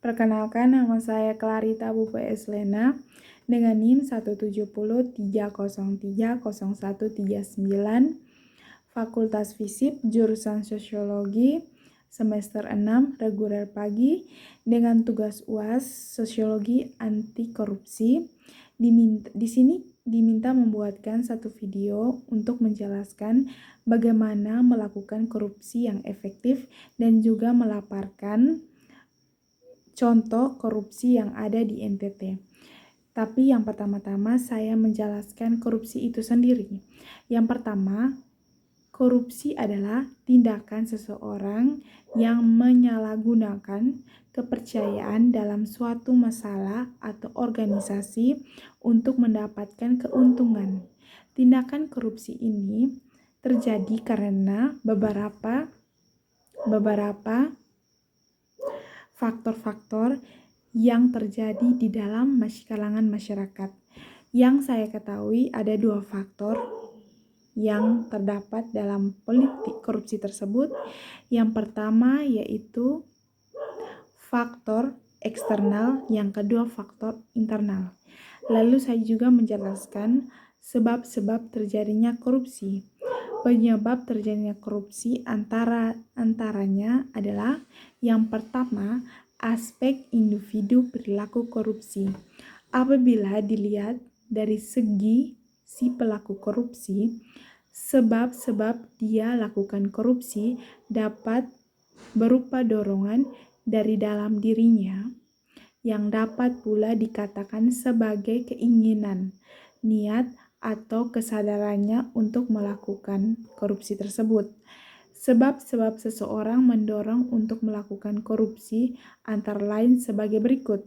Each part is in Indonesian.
Perkenalkan, nama saya Clarita Bupe Eslena dengan NIM 17030300139, Fakultas Fisip, jurusan Sosiologi, semester 6, reguler pagi, dengan tugas UAS Sosiologi Anti Korupsi. Di sini diminta membuatkan satu video untuk menjelaskan bagaimana melakukan korupsi yang efektif dan juga melaporkan contoh korupsi yang ada di NTT. Tapi yang pertama-tama saya menjelaskan korupsi itu sendiri. Yang pertama, korupsi adalah tindakan seseorang yang menyalahgunakan kepercayaan dalam suatu masalah atau organisasi untuk mendapatkan keuntungan. Tindakan korupsi ini terjadi karena beberapa faktor-faktor yang terjadi di dalam kalangan masyarakat. Yang saya ketahui ada 2 faktor yang terdapat dalam politik korupsi tersebut. Yang pertama yaitu faktor eksternal, yang kedua faktor internal. Lalu saya juga menjelaskan sebab-sebab terjadinya korupsi. Penyebab terjadinya korupsi antaranya adalah yang pertama, aspek individu perilaku korupsi. Apabila dilihat dari segi si pelaku korupsi, sebab-sebab dia lakukan korupsi dapat berupa dorongan dari dalam dirinya yang dapat pula dikatakan sebagai keinginan, niat, atau kesadarannya untuk melakukan korupsi tersebut. Sebab-sebab seseorang mendorong untuk melakukan korupsi antara lain sebagai berikut.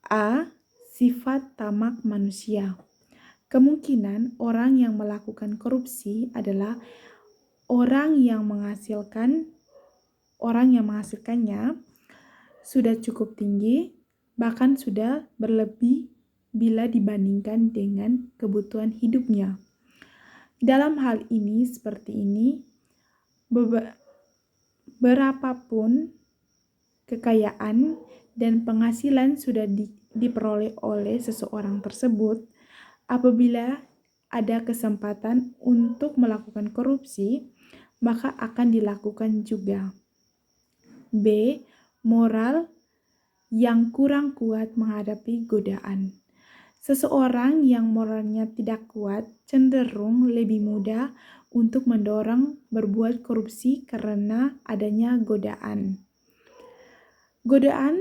A. Sifat tamak manusia. Kemungkinan orang yang melakukan korupsi adalah orang yang menghasilkannya sudah cukup tinggi, bahkan sudah berlebih bila dibandingkan dengan kebutuhan hidupnya. Dalam hal ini seperti ini, berapapun kekayaan dan penghasilan sudah diperoleh oleh seseorang tersebut, apabila ada kesempatan untuk melakukan korupsi, maka akan dilakukan juga. B. Moral yang kurang kuat menghadapi godaan. Seseorang yang moralnya tidak kuat cenderung lebih mudah untuk mendorong berbuat korupsi karena adanya godaan. Godaan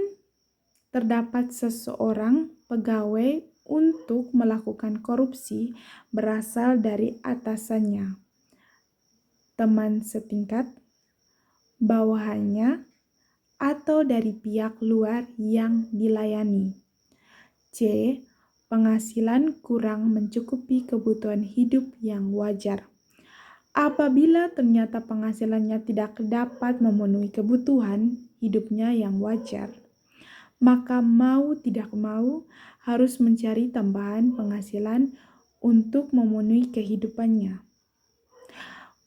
terdapat seseorang pegawai untuk melakukan korupsi berasal dari atasannya, teman setingkat, bawahannya, atau dari pihak luar yang dilayani. C. Penghasilan kurang mencukupi kebutuhan hidup yang wajar. Apabila ternyata penghasilannya tidak dapat memenuhi kebutuhan hidupnya yang wajar, maka mau tidak mau harus mencari tambahan penghasilan untuk memenuhi kehidupannya.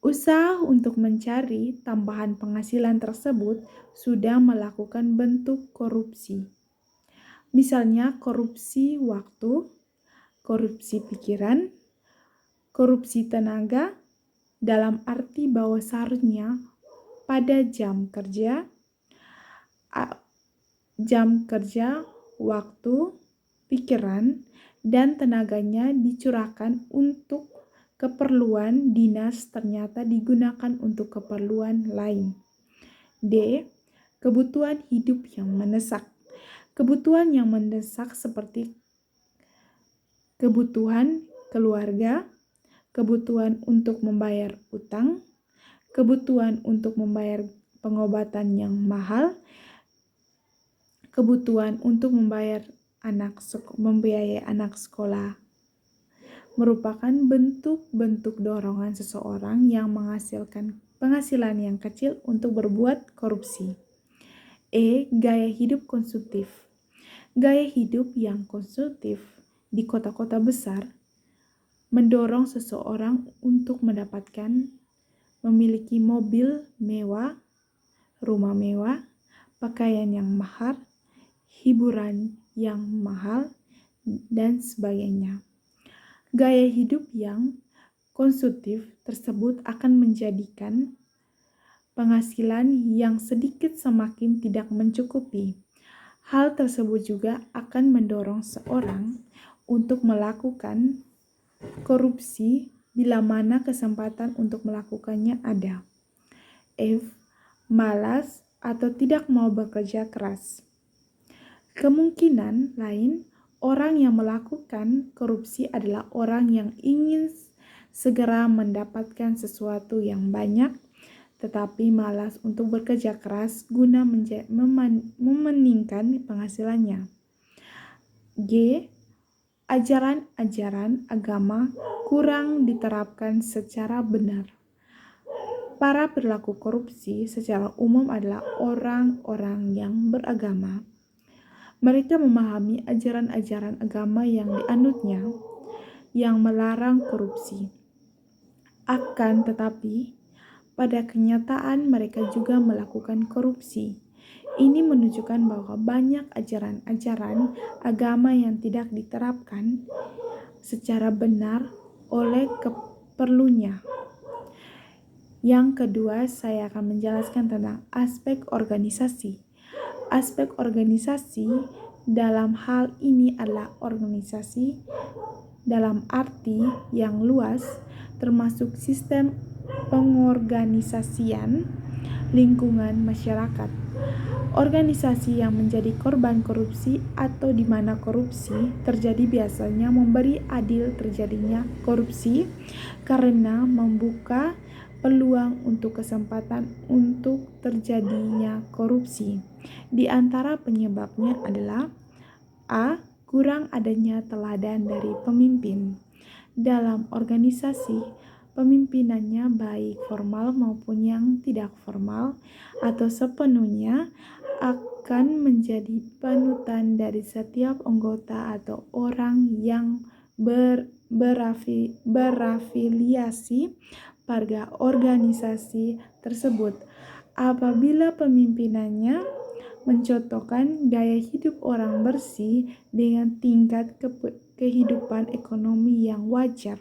Usaha untuk mencari tambahan penghasilan tersebut sudah melakukan bentuk korupsi. Misalnya korupsi waktu, korupsi pikiran, korupsi tenaga, dalam arti bahwa seharusnya pada jam kerja, waktu, pikiran, dan tenaganya dicurahkan untuk keperluan dinas ternyata digunakan untuk keperluan lain. D. Kebutuhan hidup yang mendesak. Kebutuhan yang mendesak seperti kebutuhan keluarga, kebutuhan untuk membayar utang, kebutuhan untuk membayar pengobatan yang mahal, kebutuhan untuk membiayai anak sekolah, merupakan bentuk-bentuk dorongan seseorang yang menghasilkan penghasilan yang kecil untuk berbuat korupsi. E. Gaya hidup konsumtif. Gaya hidup yang konsumtif di kota-kota besar mendorong seseorang untuk memiliki mobil mewah, rumah mewah, pakaian yang mahal, hiburan yang mahal, dan sebagainya. Gaya hidup yang konsumtif tersebut akan menjadikan penghasilan yang sedikit semakin tidak mencukupi. Hal tersebut juga akan mendorong seorang untuk melakukan korupsi bila mana kesempatan untuk melakukannya ada. F. Malas atau tidak mau bekerja keras. Kemungkinan lain, orang yang melakukan korupsi adalah orang yang ingin segera mendapatkan sesuatu yang banyak, tetapi malas untuk bekerja keras guna memeningkan penghasilannya. G. Ajaran-ajaran agama kurang diterapkan secara benar. Para pelaku korupsi secara umum adalah orang-orang yang beragama. Mereka memahami ajaran-ajaran agama yang dianutnya, yang melarang korupsi. Akan tetapi, pada kenyataan mereka juga melakukan korupsi. Ini menunjukkan bahwa banyak ajaran-ajaran agama yang tidak diterapkan secara benar oleh keperlunya. Yang kedua, saya akan menjelaskan tentang aspek organisasi. Aspek organisasi dalam hal ini adalah organisasi dalam arti yang luas, termasuk sistem pengorganisasian lingkungan masyarakat. Organisasi yang menjadi korban korupsi atau di mana korupsi terjadi biasanya memberi adil terjadinya korupsi karena membuka peluang untuk kesempatan untuk terjadinya korupsi. Di antara penyebabnya adalah A. Kurang adanya teladan dari pemimpin. Dalam organisasi, pemimpinannya baik formal maupun yang tidak formal atau sepenuhnya akan menjadi panutan dari setiap anggota atau orang yang berafiliasi pada organisasi tersebut. Apabila pemimpinannya mencontohkan gaya hidup orang bersih dengan tingkat kehidupan ekonomi yang wajar,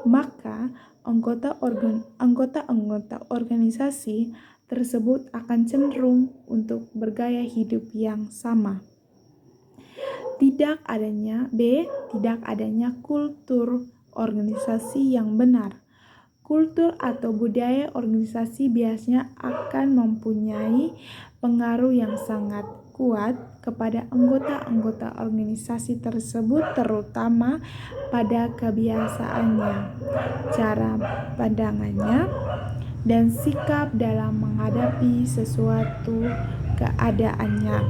maka anggota organisasi tersebut akan cenderung untuk bergaya hidup yang sama. Tidak adanya kultur organisasi yang benar. Kultur atau budaya organisasi biasanya akan mempunyai pengaruh yang sangat kuat kepada anggota-anggota organisasi tersebut, terutama pada kebiasaannya, cara pandangannya, dan sikap dalam menghadapi sesuatu keadaannya.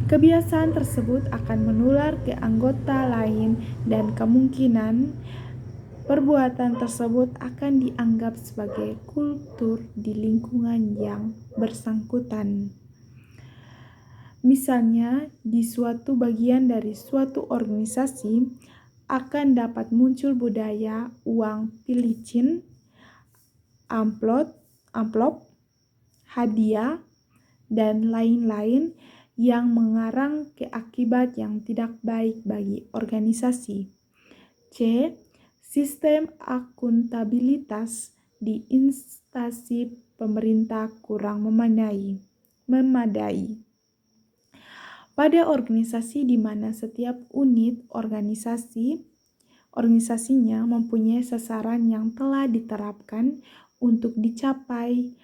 Kebiasaan tersebut akan menular ke anggota lain dan kemungkinan perbuatan tersebut akan dianggap sebagai kultur di lingkungan yang bersangkutan. Misalnya, di suatu bagian dari suatu organisasi akan dapat muncul budaya uang pelicin, amplop, hadiah, dan lain-lain yang mengarang ke akibat yang tidak baik bagi organisasi. C. Sistem akuntabilitas di instansi pemerintah kurang memadai. Pada organisasi di mana setiap unit organisasinya mempunyai sasaran yang telah diterapkan untuk dicapai,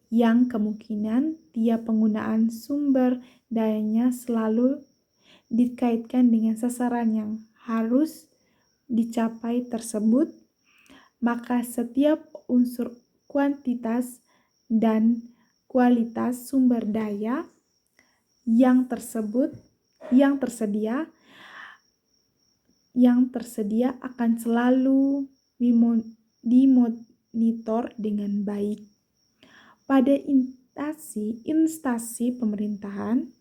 yang kemungkinan tiap penggunaan sumber dayanya selalu dikaitkan dengan sasaran yang harus dicapai tersebut, maka setiap unsur kuantitas dan kualitas sumber daya yang tersedia akan selalu dimonitor dengan baik. Pada instansi pemerintahan,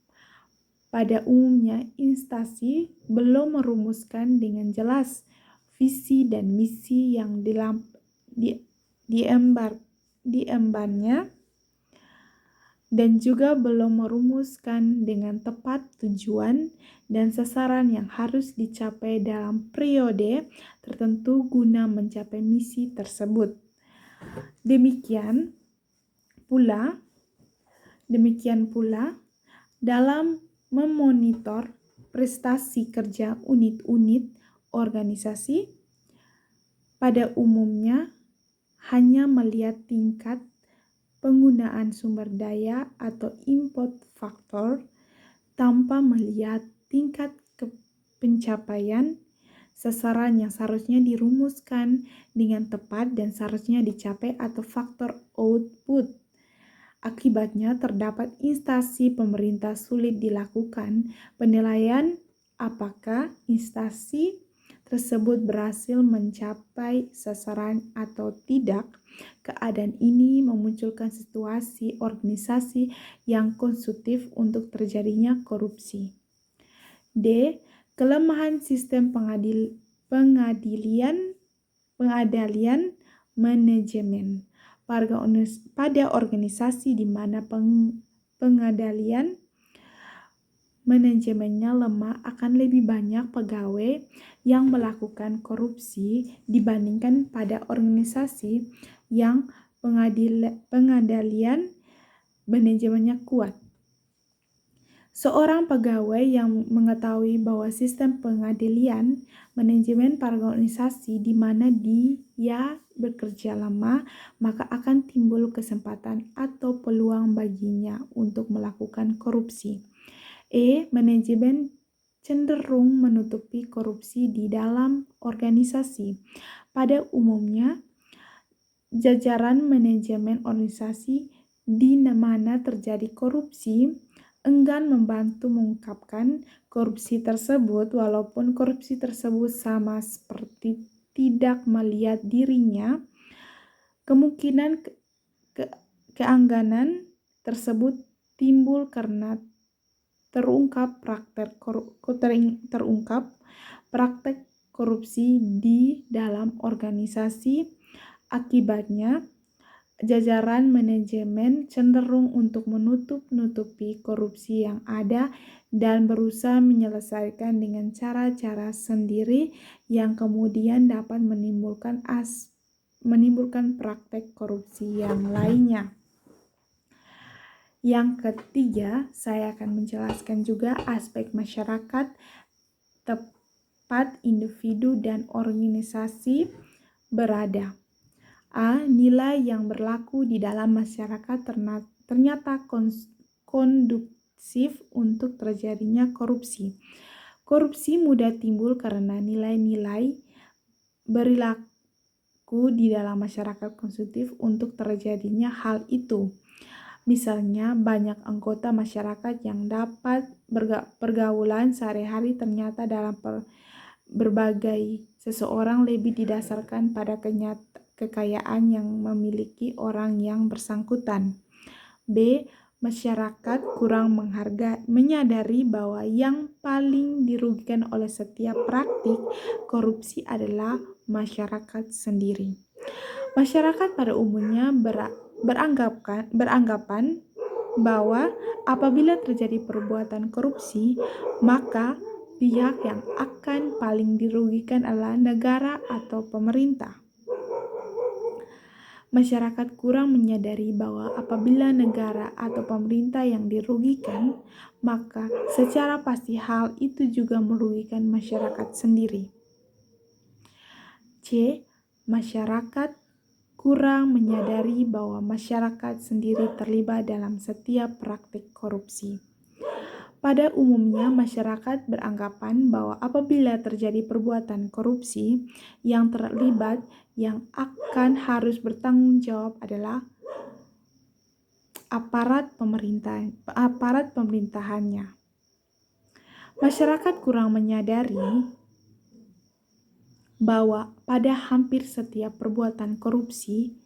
pada umumnya instansi belum merumuskan dengan jelas visi dan misi yang diembannya dan juga belum merumuskan dengan tepat tujuan dan sasaran yang harus dicapai dalam periode tertentu guna mencapai misi tersebut. Demikian pula dalam memonitor prestasi kerja unit-unit organisasi, pada umumnya hanya melihat tingkat penggunaan sumber daya atau input faktor tanpa melihat tingkat pencapaian sasaran yang seharusnya dirumuskan dengan tepat dan seharusnya dicapai atau faktor output. Akibatnya terdapat instansi pemerintah sulit dilakukan penilaian apakah instansi tersebut berhasil mencapai sasaran atau tidak. Keadaan ini memunculkan situasi organisasi yang konsumtif untuk terjadinya korupsi. D. Kelemahan sistem pengendalian manajemen. Pada organisasi di mana pengendalian manajemennya lemah, akan lebih banyak pegawai yang melakukan korupsi dibandingkan pada organisasi yang pengendalian manajemennya kuat. Seorang pegawai yang mengetahui bahwa sistem pengendalian manajemen pada organisasi di mana dia bekerja lama, maka akan timbul kesempatan atau peluang baginya untuk melakukan korupsi. Manajemen cenderung menutupi korupsi di dalam organisasi. Pada umumnya, jajaran manajemen organisasi di mana terjadi korupsi enggan membantu mengungkapkan korupsi tersebut, walaupun korupsi tersebut sama seperti tidak melihat dirinya. Kemungkinan keengganan tersebut timbul karena terungkap praktek korupsi di dalam organisasi. Akibatnya, jajaran manajemen cenderung untuk menutup-nutupi korupsi yang ada dan berusaha menyelesaikan dengan cara-cara sendiri yang kemudian dapat menimbulkan praktek korupsi yang lainnya. Yang ketiga, saya akan menjelaskan juga aspek masyarakat, tempat individu dan organisasi berada. Nilai yang berlaku di dalam masyarakat ternyata kondusif untuk terjadinya korupsi. Korupsi mudah timbul karena nilai-nilai berlaku di dalam masyarakat kondusif untuk terjadinya hal itu. Misalnya, banyak anggota masyarakat yang dapat pergaulan sehari-hari ternyata dalam berbagai seseorang lebih didasarkan pada kekayaan yang memiliki orang yang bersangkutan. B. Masyarakat kurang menyadari bahwa yang paling dirugikan oleh setiap praktik korupsi adalah masyarakat sendiri. Masyarakat pada umumnya beranggapan bahwa apabila terjadi perbuatan korupsi, maka pihak yang akan paling dirugikan adalah negara atau pemerintah. Masyarakat kurang menyadari bahwa apabila negara atau pemerintah yang dirugikan, maka secara pasti hal itu juga merugikan masyarakat sendiri. C. Masyarakat kurang menyadari bahwa masyarakat sendiri terlibat dalam setiap praktik korupsi. Pada umumnya, masyarakat beranggapan bahwa apabila terjadi perbuatan korupsi, yang terlibat yang akan harus bertanggung jawab adalah aparat pemerintahannya. Masyarakat kurang menyadari bahwa pada hampir setiap perbuatan korupsi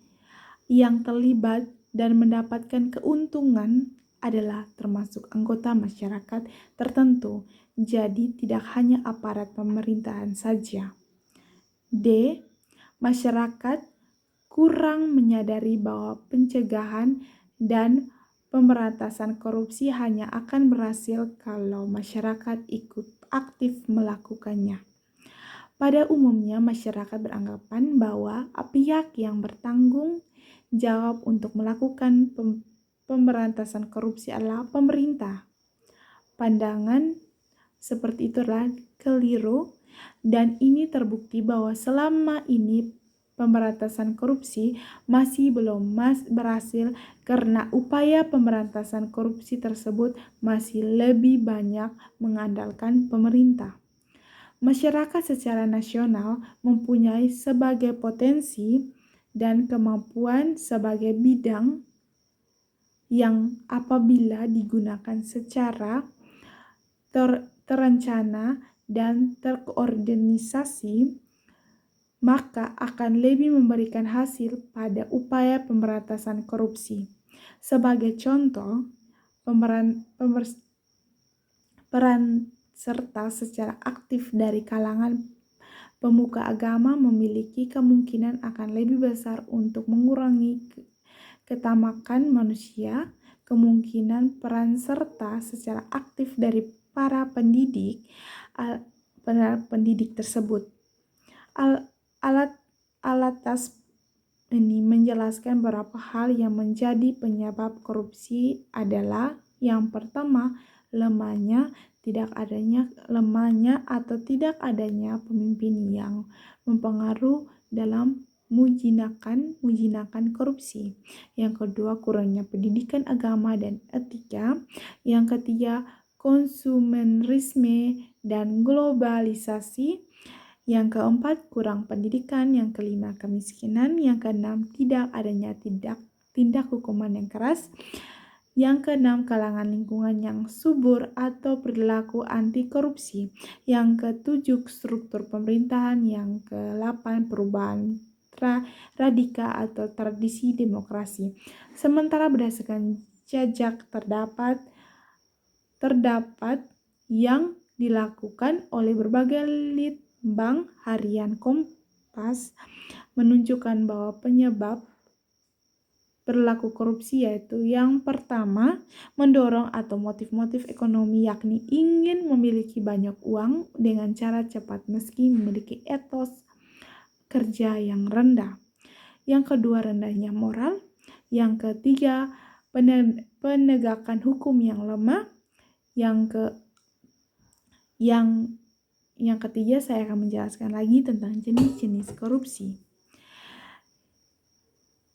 yang terlibat dan mendapatkan keuntungan adalah termasuk anggota masyarakat tertentu, jadi tidak hanya aparat pemerintahan saja. D. Masyarakat kurang menyadari bahwa pencegahan dan pemberantasan korupsi hanya akan berhasil kalau masyarakat ikut aktif melakukannya. Pada umumnya, masyarakat beranggapan bahwa pihak yang bertanggung jawab untuk melakukan pemberantasan korupsi adalah pemerintah. Pandangan seperti itu adalah keliru, dan ini terbukti bahwa selama ini pemberantasan korupsi masih belum berhasil karena upaya pemberantasan korupsi tersebut masih lebih banyak mengandalkan pemerintah. Masyarakat secara nasional mempunyai sebagai potensi dan kemampuan sebagai bidang yang apabila digunakan secara terencana dan terkoordinasi, maka akan lebih memberikan hasil pada upaya pemberantasan korupsi. Sebagai contoh, peran serta secara aktif dari kalangan pemuka agama memiliki kemungkinan akan lebih besar untuk mengurangi ketamakan manusia. Kemungkinan peran serta secara aktif dari para pendidik tersebut. Atas ini menjelaskan beberapa hal yang menjadi penyebab korupsi adalah: yang pertama, lemahnya atau tidak adanya pemimpin yang mempengaruhi dalam mujinakan korupsi. Yang kedua, kurangnya pendidikan agama dan etika. Yang ketiga, konsumerisme dan globalisasi. Yang keempat, kurang pendidikan. Yang kelima, kemiskinan. Yang keenam, tidak adanya tindak hukuman yang keras. Yang keenam, kalangan lingkungan yang subur atau perilaku anti korupsi. Yang ketujuh, struktur pemerintahan. Yang kedelapan, perubahan radikal atau tradisi demokrasi. Sementara berdasarkan jajak terdapat yang dilakukan oleh berbagai litbang harian Kompas menunjukkan bahwa penyebab perilaku korupsi yaitu: yang pertama, mendorong atau motif-motif ekonomi, yakni ingin memiliki banyak uang dengan cara cepat meski memiliki etos kerja yang rendah. Yang kedua, rendahnya moral. Yang ketiga, penegakan hukum yang lemah. Yang ketiga, saya akan menjelaskan lagi tentang jenis-jenis korupsi.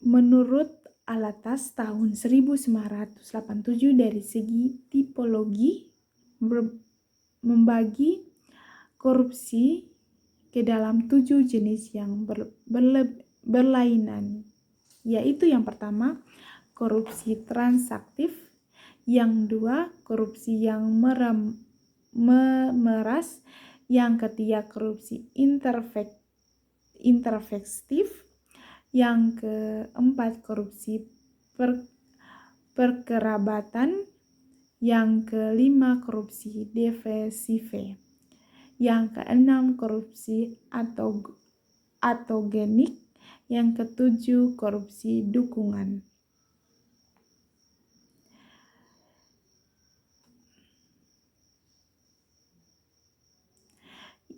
Menurut Alatas tahun 1987, dari segi tipologi membagi korupsi ke dalam 7 jenis yang berlainan, yaitu: yang pertama, korupsi transaktif. Yang kedua, korupsi yang memeras. Yang ketiga, korupsi interventif. Yang keempat, korupsi perkerabatan. Yang kelima, korupsi defensive. Yang keenam, korupsi atogenik. Yang ketujuh, korupsi dukungan.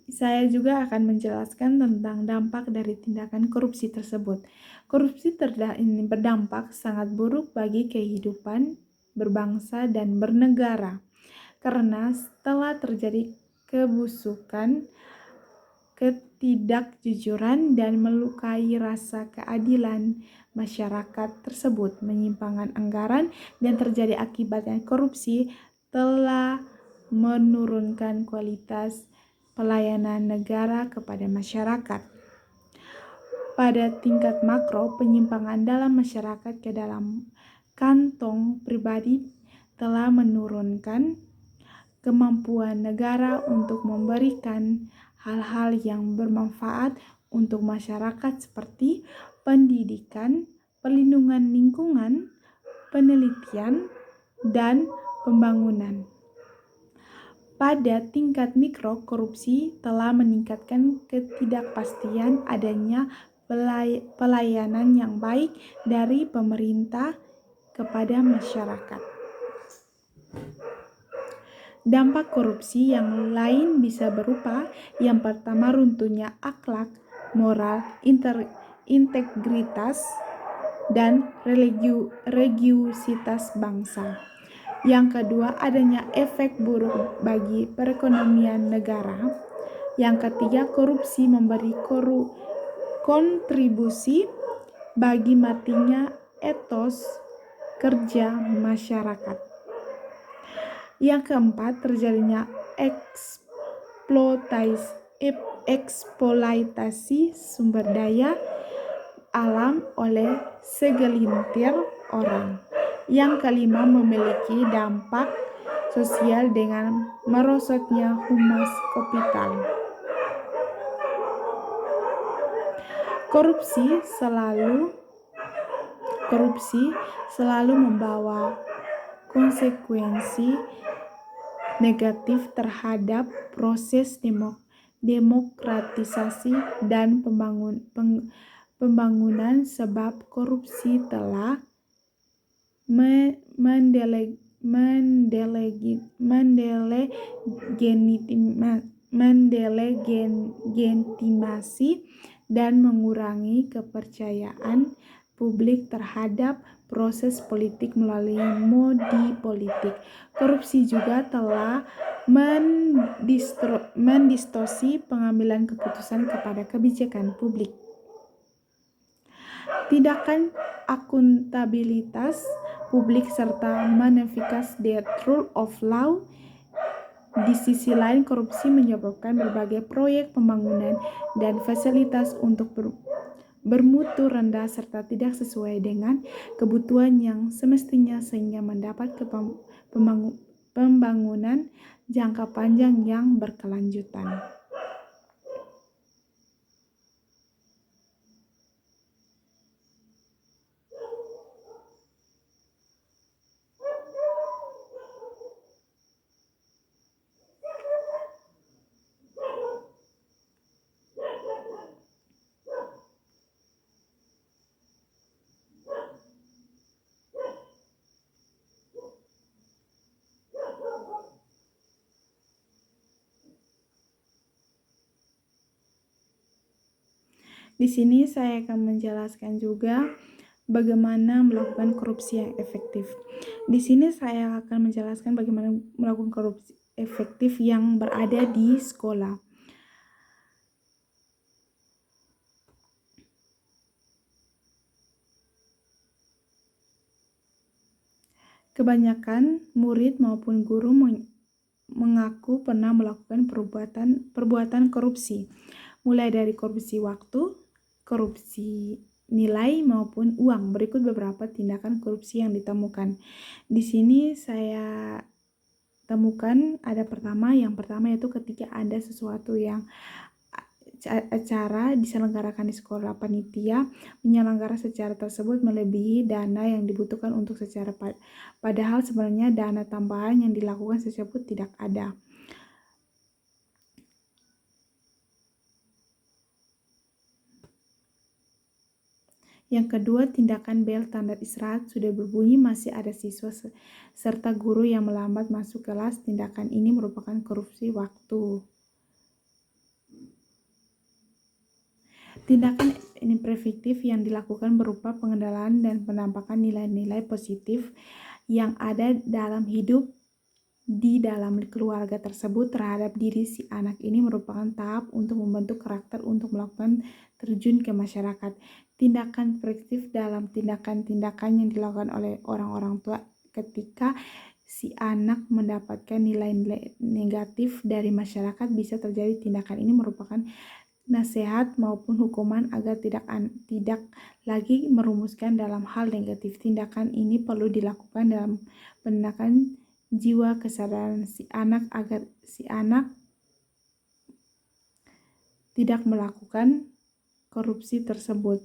Saya juga akan menjelaskan tentang dampak dari tindakan korupsi tersebut. Korupsi ini berdampak sangat buruk bagi kehidupan berbangsa dan bernegara, karena setelah terjadi kebusukan, ketidakjujuran, dan melukai rasa keadilan masyarakat tersebut, penyimpangan anggaran, dan terjadi akibatnya korupsi telah menurunkan kualitas pelayanan negara kepada masyarakat. Pada tingkat makro, penyimpangan dalam masyarakat ke dalam kantong pribadi telah menurunkan kemampuan negara untuk memberikan hal-hal yang bermanfaat untuk masyarakat seperti pendidikan, perlindungan lingkungan, penelitian, dan pembangunan. Pada tingkat mikro, korupsi telah meningkatkan ketidakpastian adanya pelayanan yang baik dari pemerintah kepada masyarakat. Dampak korupsi yang lain bisa berupa yang pertama runtuhnya akhlak, moral, integritas, dan religiusitas bangsa. Yang kedua, adanya efek buruk bagi perekonomian negara. Yang ketiga, korupsi memberi kontribusi bagi matinya etos kerja masyarakat. Yang keempat, terjadinya eksploitasi sumber daya alam oleh segelintir orang. Yang kelima, memiliki dampak sosial dengan merosotnya humas kapital. Korupsi selalu membawa konsekuensi negatif terhadap proses demokratisasi dan pembangunan sebab korupsi telah mendelegitimasi dan mengurangi kepercayaan publik terhadap proses politik melalui modi politik. Korupsi juga telah mendistorsi pengambilan keputusan kepada kebijakan publik. Tindakan akuntabilitas publik serta menafikan the rule of law. Di sisi lain, korupsi menyebabkan berbagai proyek pembangunan dan fasilitas untuk bermutu rendah serta tidak sesuai dengan kebutuhan yang semestinya sehingga mendapat pembangunan jangka panjang yang berkelanjutan. Di sini saya akan menjelaskan juga bagaimana melakukan korupsi yang efektif. Di sini saya akan menjelaskan bagaimana melakukan korupsi efektif yang berada di sekolah. Kebanyakan murid maupun guru mengaku pernah melakukan perbuatan korupsi, mulai dari korupsi waktu, korupsi nilai maupun uang. Berikut beberapa tindakan korupsi yang ditemukan. Di sini saya temukan yang pertama yaitu ketika ada sesuatu yang acara diselenggarakan di sekolah, panitia menyelenggara secara tersebut melebihi dana yang dibutuhkan untuk secara padahal sebenarnya dana tambahan yang dilakukan tersebut tidak ada. Yang kedua, tindakan bel tanda istirahat sudah berbunyi masih ada siswa serta guru yang melambat masuk kelas. Tindakan ini merupakan korupsi waktu. Tindakan ini preventif yang dilakukan berupa pengenalan dan penampakan nilai-nilai positif yang ada dalam hidup di dalam keluarga tersebut terhadap diri si anak. Ini merupakan tahap untuk membentuk karakter untuk melakukan terjun ke masyarakat. Tindakan preventif dalam tindakan-tindakan yang dilakukan oleh orang-orang tua ketika si anak mendapatkan nilai-nilai negatif dari masyarakat bisa terjadi. Tindakan ini merupakan nasihat maupun hukuman agar tidak lagi merumuskan dalam hal negatif. Tindakan ini perlu dilakukan dalam pendekatan jiwa kesadaran si anak agar si anak tidak melakukan korupsi tersebut.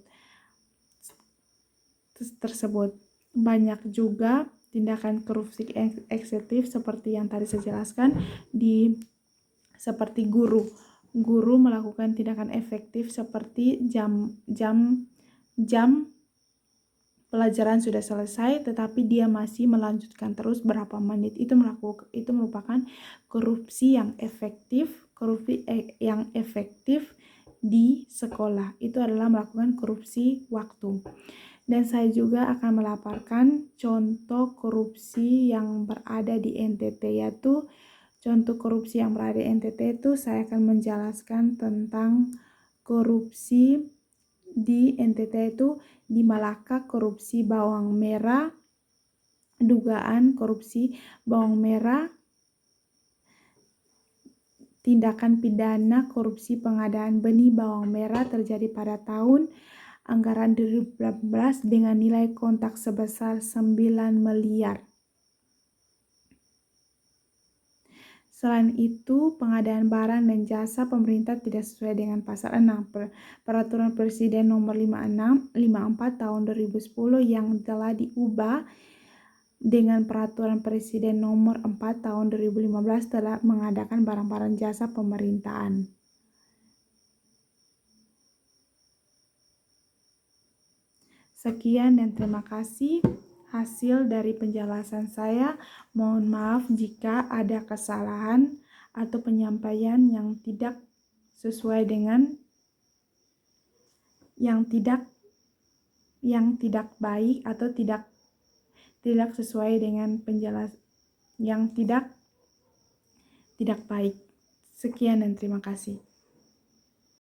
Banyak juga tindakan korupsi eksekutif seperti yang tadi saya jelaskan seperti guru melakukan tindakan efektif seperti jam pelajaran sudah selesai tetapi dia masih melanjutkan terus berapa menit, itu merupakan korupsi yang efektif. Korupsi yang efektif di sekolah itu adalah melakukan korupsi waktu. Dan saya juga akan melaporkan contoh korupsi yang berada di NTT, yaitu contoh korupsi yang berada di NTT itu saya akan menjelaskan tentang korupsi di NTT itu di Malaka, korupsi bawang merah, dugaan korupsi bawang merah, tindakan pidana korupsi pengadaan benih bawang merah terjadi pada tahun anggaran 2018 dengan nilai kontak sebesar 9 miliar. Selain itu, pengadaan barang dan jasa pemerintah tidak sesuai dengan pasal 6 Peraturan Presiden nomor 54 tahun 2010 yang telah diubah dengan Peraturan Presiden nomor 4 tahun 2015 telah mengadakan barang-barang jasa pemerintahan. Sekian dan terima kasih hasil dari penjelasan saya. Mohon maaf jika ada kesalahan atau penyampaian yang tidak sesuai dengan yang tidak baik atau tidak sesuai dengan penjelasan yang tidak baik. Sekian dan terima kasih.